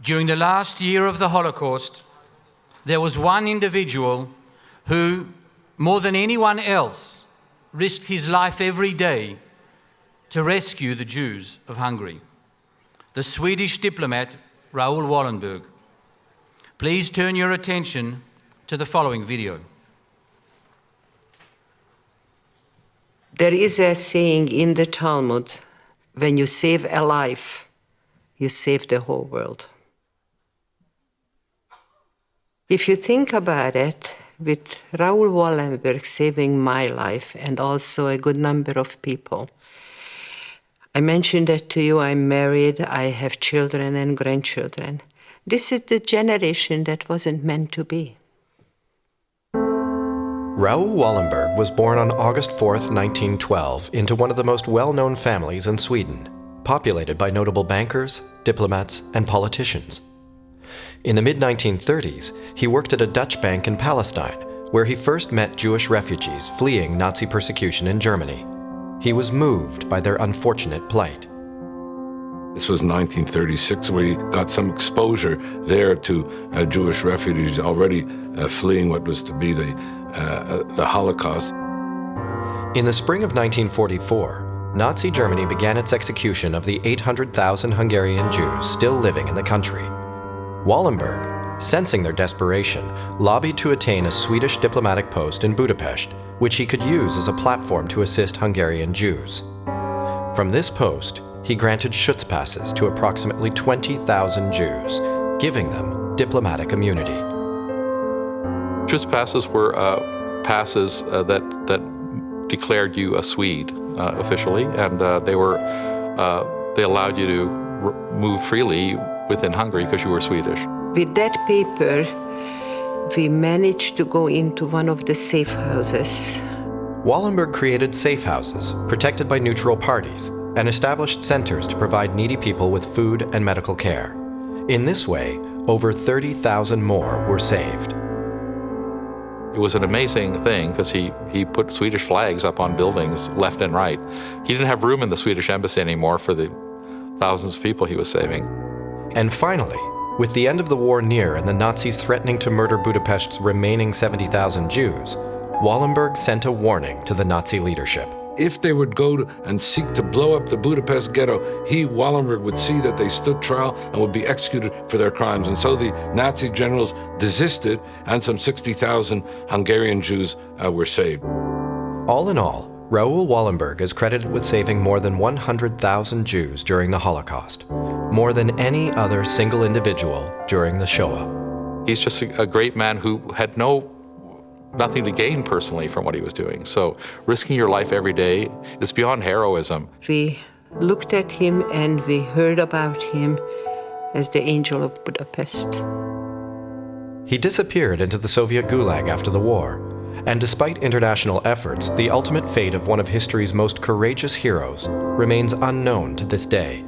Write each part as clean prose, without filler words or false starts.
During the last year of the Holocaust, there was one individual who, more than anyone else, risked his life every day to rescue the Jews of Hungary. The Swedish diplomat, Raoul Wallenberg. Please turn your attention to the following video. There is a saying in the Talmud, when you save a life, you save the whole world. If you think about it, with Raoul Wallenberg saving my life and also a good number of people, I mentioned that to you, I'm married, I have children and grandchildren. This is the generation that wasn't meant to be. Raoul Wallenberg was born on August 4th, 1912, into one of the most well-known families in Sweden, populated by notable bankers, diplomats, and politicians. In the mid-1930s, he worked at a Dutch bank in Palestine, where he first met Jewish refugees fleeing Nazi persecution in Germany. He was moved by their unfortunate plight. This was 1936, where he got some exposure there to Jewish refugees already fleeing what was to be the Holocaust. In the spring of 1944, Nazi Germany began its execution of the 800,000 Hungarian Jews still living in the country. Wallenberg, sensing their desperation, lobbied to attain a Swedish diplomatic post in Budapest, which he could use as a platform to assist Hungarian Jews. From this post, he granted Schutzpasses to approximately 20,000 Jews, giving them diplomatic immunity. Schutzpasses were passes that declared you a Swede officially, and they allowed you to move freely within Hungary because you were Swedish. With that paper, we managed to go into one of the safe houses. Wallenberg created safe houses, protected by neutral parties, and established centers to provide needy people with food and medical care. In this way, over 30,000 more were saved. It was an amazing thing because he put Swedish flags up on buildings left and right. He didn't have room in the Swedish embassy anymore for the thousands of people he was saving. And finally, with the end of the war near and the Nazis threatening to murder Budapest's remaining 70,000 Jews, Wallenberg sent a warning to the Nazi leadership. If they would go and seek to blow up the Budapest ghetto, Wallenberg, would see that they stood trial and would be executed for their crimes. And so the Nazi generals desisted, and some 60,000 Hungarian Jews were saved. All in all, Raoul Wallenberg is credited with saving more than 100,000 Jews during the Holocaust, more than any other single individual during the Shoah. He's just a great man who had nothing to gain personally from what he was doing. So risking your life every day is beyond heroism. We looked at him and we heard about him as the Angel of Budapest. He disappeared into the Soviet Gulag after the war, and despite international efforts, the ultimate fate of one of history's most courageous heroes remains unknown to this day.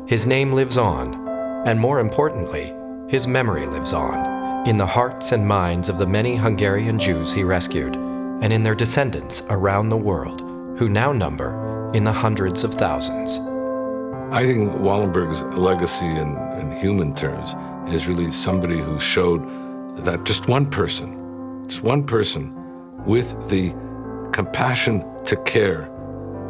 His name lives on, and more importantly, his memory lives on, in the hearts and minds of the many Hungarian Jews he rescued, and in their descendants around the world, who now number in the hundreds of thousands. I think Wallenberg's legacy in human terms is really somebody who showed that just one person with the compassion to care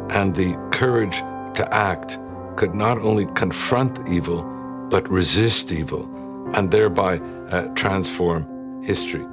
and the courage to act could not only confront evil, but resist evil, and thereby transform history.